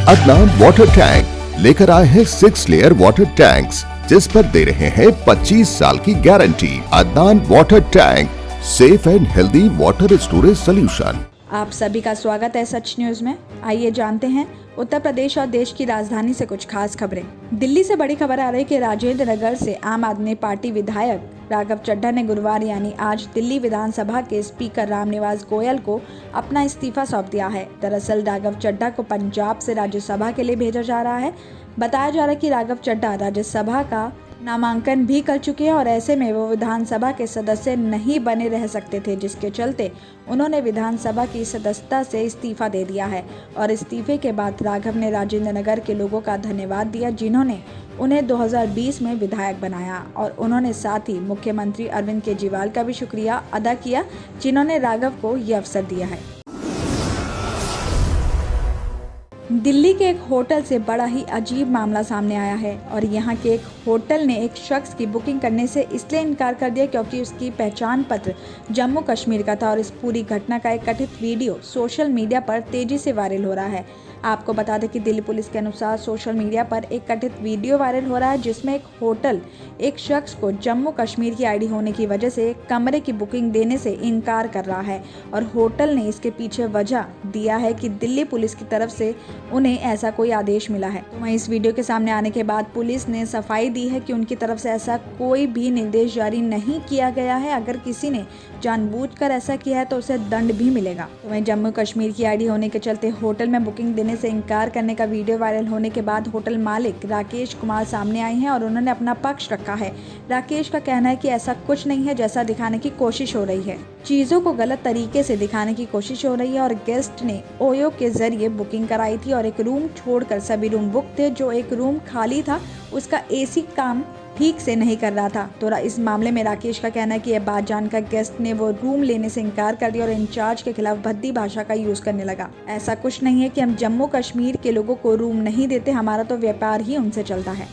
Adnan water tank लेकर आए हैं 6 लेयर वाटर टैंक्स, जिस पर दे रहे हैं 25 साल की guarantee. Adnan water tank, safe and healthy water storage solution. आप सभी का स्वागत है सच न्यूज में। आइए जानते हैं उत्तर प्रदेश और देश की राजधानी से कुछ खास खबरें। दिल्ली से बड़ी खबर आ रही है कि राजेंद्र नगर से आम आदमी पार्टी विधायक राघव चड्ढा ने गुरुवार यानी आज दिल्ली विधानसभा के स्पीकर रामनिवास गोयल को अपना इस्तीफा सौंप दिया है। दरअसल राघव चड्ढा को पंजाब से राज्यसभा के लिए भेजा जा रहा है। बताया जा रहा है कि राघव चड्ढा राज्यसभा का नामांकन भी कर चुके हैं और ऐसे में वो विधानसभा के सदस्य नहीं बने रह सकते थे, जिसके चलते उन्होंने विधानसभा की सदस्यता से इस्तीफा दे दिया है। और इस्तीफे के बाद राघव ने राजेंद्र नगर के लोगों का धन्यवाद दिया, जिन्होंने उन्हें 2020 में विधायक बनाया, और उन्होंने साथ ही मुख्यमंत्री अरविंद केजरीवाल का भी शुक्रिया अदा किया, जिन्होंने राघव को ये अवसर दिया है। दिल्ली के एक होटल से बड़ा ही अजीब मामला सामने आया है और यहाँ के एक होटल ने एक शख्स की बुकिंग करने से इसलिए इनकार कर दिया क्योंकि उसकी पहचान पत्र जम्मू कश्मीर का था। और इस पूरी घटना का एक कथित वीडियो सोशल मीडिया पर तेजी से वायरल हो रहा है। आपको बता दें कि दिल्ली पुलिस के अनुसार सोशल मीडिया पर एक कथित वीडियो वायरल हो रहा है, जिसमें एक होटल एक शख्स को जम्मू कश्मीर की आईडी होने की वजह से कमरे की बुकिंग देने से इनकार कर रहा है। और होटल ने इसके पीछे वजह दिया है कि दिल्ली पुलिस की तरफ से उन्हें ऐसा कोई आदेश मिला है। तो वहीं इस वीडियो के सामने आने के बाद पुलिस ने सफाई दी है कि उनकी तरफ से ऐसा कोई भी निर्देश जारी नहीं किया गया है। अगर किसी ने जानबूझकर ऐसा किया है तो उसे दंड भी मिलेगा। तो वहीं जम्मू कश्मीर की आईडी होने के चलते होटल में बुकिंग देने से इनकार करने का वीडियो वायरल होने के बाद होटल मालिक राकेश कुमार सामने आए हैं और उन्होंने अपना पक्ष रखा है। राकेश का कहना है कि ऐसा कुछ नहीं है जैसा दिखाने की कोशिश हो रही है। चीजों को गलत तरीके से दिखाने की कोशिश हो रही है और गेस्ट ने ओयो के जरिए बुकिंग कराई थी और एक रूम छोड़कर सभी रूम बुक थे। जो एक रूम खाली था उसका एसी काम ठीक से नहीं कर रहा था। तो इस मामले में राकेश का कहना है कि यह बात जानकर गेस्ट ने वो रूम लेने से इनकार कर दिया और इंचार्ज के खिलाफ भद्दी भाषा का यूज करने लगा। ऐसा कुछ नहीं है कि हम जम्मू कश्मीर के लोगों को रूम नहीं देते, हमारा तो व्यापार ही उनसे चलता है।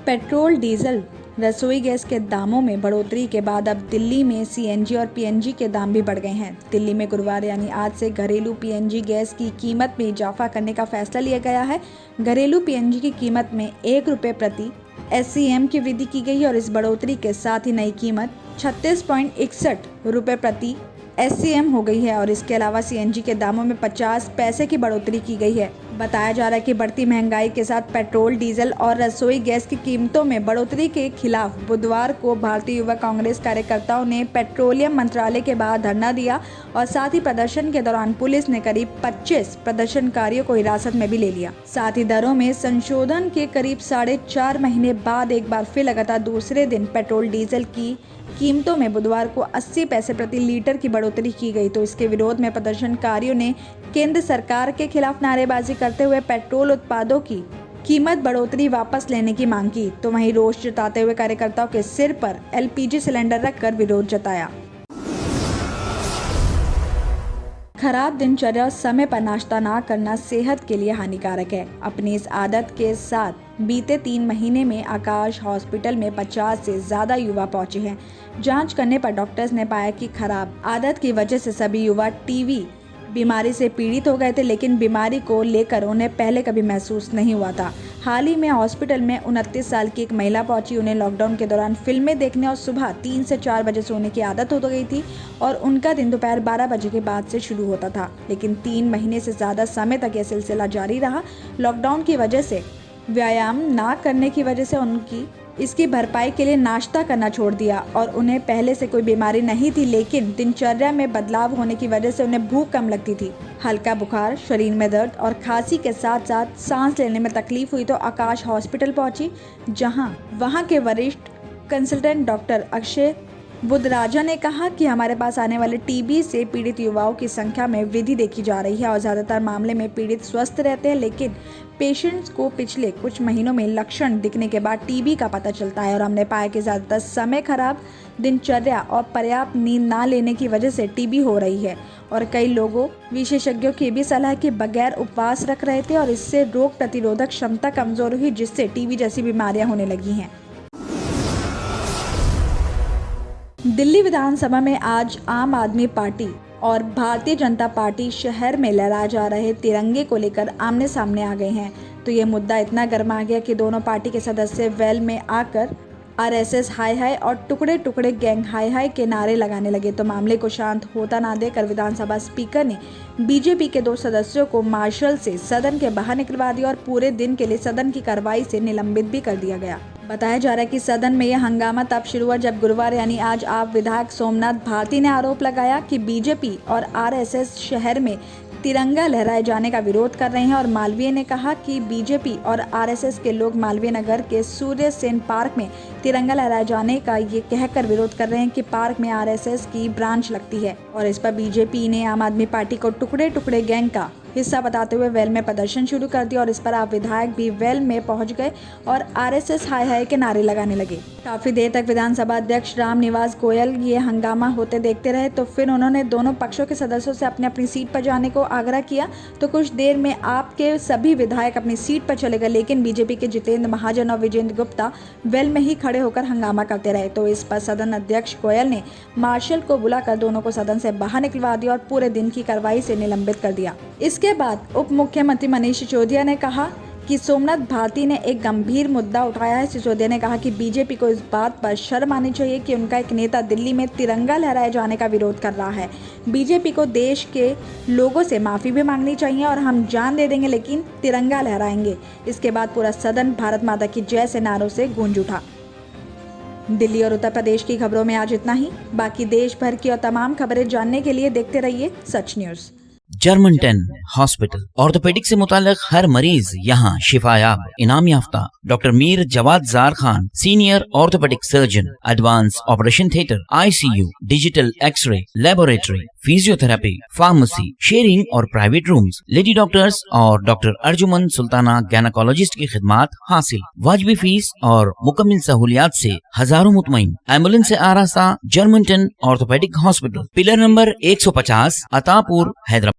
पेट्रोल डीजल रसोई गैस के दामों में बढ़ोतरी के बाद अब दिल्ली में सीएनजी और पीएनजी के दाम भी बढ़ गए हैं। दिल्ली में गुरुवार यानी आज से घरेलू पीएनजी गैस की कीमत में इजाफा करने का फैसला लिया गया है। घरेलू पीएनजी की कीमत में 1 रुपये प्रति SCM की वृद्धि की गई है और इस बढ़ोतरी के साथ ही नई कीमत 36.61 रुपये प्रति SCM हो गई है। और इसके अलावा सीएनजी के दामों में 50 पैसे की बढ़ोतरी की गई है। बताया जा रहा है कि बढ़ती महंगाई के साथ पेट्रोल, डीजल और रसोई गैस की कीमतों में बढ़ोतरी के खिलाफ बुधवार को भारतीय युवा कांग्रेस कार्यकर्ताओं ने पेट्रोलियम मंत्रालय के बाहर धरना दिया और साथ ही प्रदर्शन के दौरान पुलिस ने करीब 25 प्रदर्शनकारियों को हिरासत में भी ले लिया। साथ ही दरों में संशोधन के करीब 4.5 महीने बाद एक बार फिर लगातार दूसरे दिन पेट्रोल डीजल की कीमतों में बुधवार को 80 पैसे प्रति लीटर की बढ़ोतरी की गई। तो इसके विरोध में प्रदर्शनकारियों ने केंद्र सरकार के खिलाफ नारेबाजी करते हुए पेट्रोल उत्पादों की कीमत बढ़ोतरी वापस लेने की मांग की। तो वहीं रोष जताते हुए कार्यकर्ताओं के सिर पर LPG सिलेंडर रखकर विरोध जताया। खराब दिनचर्या और समय पर नाश्ता ना करना सेहत के लिए हानिकारक है। अपनी इस आदत के साथ बीते 3 महीने में आकाश हॉस्पिटल में 50 से ज्यादा युवा पहुंचे हैं। जांच करने पर डॉक्टर्स ने पाया कि खराब आदत की वजह से सभी युवा टीबी बीमारी से पीड़ित हो गए थे, लेकिन बीमारी को लेकर उन्हें पहले कभी महसूस नहीं हुआ था। हाल ही में हॉस्पिटल में 29 साल की एक महिला पहुंची। उन्हें लॉकडाउन के दौरान फिल्में देखने और सुबह 3 से 4 बजे सोने की आदत हो गई थी और उनका दिन दोपहर 12 बजे के बाद से शुरू होता था, लेकिन 3 महीने से ज़्यादा समय तक यह सिलसिला जारी रहा। लॉकडाउन की वजह से व्यायाम ना करने की वजह से उनकी इसकी भरपाई के लिए नाश्ता करना छोड़ दिया और उन्हें पहले से कोई बीमारी नहीं थी, लेकिन दिनचर्या में बदलाव होने की वजह से उन्हें भूख कम लगती थी। हल्का बुखार, शरीर में दर्द और खांसी के साथ साथ सांस लेने में तकलीफ हुई तो आकाश हॉस्पिटल पहुंची, जहां वहां के वरिष्ठ कंसल्टेंट डॉक्टर अक्षय बुद्धराजा ने कहा कि हमारे पास आने वाले टीबी से पीड़ित युवाओं की संख्या में वृद्धि देखी जा रही है और ज़्यादातर मामले में पीड़ित स्वस्थ रहते हैं, लेकिन पेशेंट्स को पिछले कुछ महीनों में लक्षण दिखने के बाद टीबी का पता चलता है। और हमने पाया कि ज़्यादातर समय खराब दिनचर्या और पर्याप्त नींद ना लेने की वजह से टीबी हो रही है। और कई लोगों विशेषज्ञों की भी सलाह के बगैर उपवास रख रहे थे और इससे रोग प्रतिरोधक क्षमता कमजोर हुई, जिससे टीबी जैसी बीमारियां होने लगी हैं। दिल्ली विधानसभा में आज आम आदमी पार्टी और भारतीय जनता पार्टी शहर में लहराए जा रहे तिरंगे को लेकर आमने सामने आ गए हैं। तो ये मुद्दा इतना गर्मा गया कि दोनों पार्टी के सदस्य वेल में आकर आरएसएस हाय हाय और टुकड़े टुकड़े गैंग हाय हाय के नारे लगाने लगे। तो मामले को शांत होता ना देकर विधानसभा स्पीकर ने बीजेपी के 2 सदस्यों को मार्शल से सदन के बाहर निकलवा दिया और पूरे दिन के लिए सदन की कार्रवाई से निलंबित भी कर दिया गया। बताया जा रहा है कि सदन में यह हंगामा तब शुरू हुआ जब गुरुवार यानी आज आप विधायक सोमनाथ भारती ने आरोप लगाया कि बीजेपी और आरएसएस शहर में तिरंगा लहराए जाने का विरोध कर रहे हैं। और मालवीय ने कहा कि बीजेपी और आरएसएस के लोग मालवीय नगर के सूर्य सेन पार्क में तिरंगा लहराए जाने का ये कहकर विरोध कर रहे हैं कि पार्क में आरएसएस की ब्रांच लगती है। और इस पर बीजेपी ने आम आदमी पार्टी को टुकड़े टुकड़े गैंग का हिस्सा बताते हुए वेल में प्रदर्शन शुरू कर दिया। और इस पर आप विधायक भी वेल में पहुंच गए और आरएसएस हाय हाय के नारे लगाने लगे। काफी देर तक विधानसभा अध्यक्ष राम निवास गोयल ये हंगामा होते देखते रहे। तो फिर उन्होंने दोनों पक्षों के सदस्यों से अपनी अपनी सीट पर जाने को आग्रह किया। तो कुछ देर में आपके सभी विधायक अपनी सीट पर चले गए, लेकिन बीजेपी के जितेंद्र महाजन और विजेंद्र गुप्ता वेल में ही खड़े होकर हंगामा करते रहे। तो इस पर सदन अध्यक्ष गोयल ने मार्शल को बुलाकर दोनों को सदन से बाहर निकलवा दिया और पूरे दिन की कार्रवाई से निलंबित कर दिया। इसके बाद उप मुख्यमंत्री मनीष सिसोदिया ने कहा कि सोमनाथ भारती ने एक गंभीर मुद्दा उठाया है। सिसोदिया ने कहा कि बीजेपी को इस बात पर शर्म आनी चाहिए कि उनका एक नेता दिल्ली में तिरंगा लहराए जाने का विरोध कर रहा है। बीजेपी को देश के लोगों से माफ़ी भी मांगनी चाहिए और हम जान दे देंगे लेकिन तिरंगा लहराएंगे। इसके बाद पूरा सदन भारत माता की जय से नारों से गूंज उठा। दिल्ली और उत्तर प्रदेश की खबरों में आज इतना ही। बाकी देश भर की और तमाम खबरें जानने के लिए देखते रहिए Sach News. German 10 hospital orthopaedic से मुताल्लिक हर मरीज यहाँ शिफायाब। इनाम याफ्ता doctor Mir Jawad Jar Khan, senior orthopaedic surgeon, advance operation theatre, ICU, digital x-ray, laboratory, physiotherapy, pharmacy, sharing और प्राइवेट रूम्स, लेडी डॉक्टर्स और डॉक्टर अर्जुमन सुल्ताना गैनाकोलॉजिस्ट की खिदमात हासिल। वाजिबी फीस और मुकम्मल सहूलियात से हजारों मुतमईन। एम्बुलेंस से आरास्ता German 10 orthopaedic hospital, pillar number 150, Attapur, Hyderabad.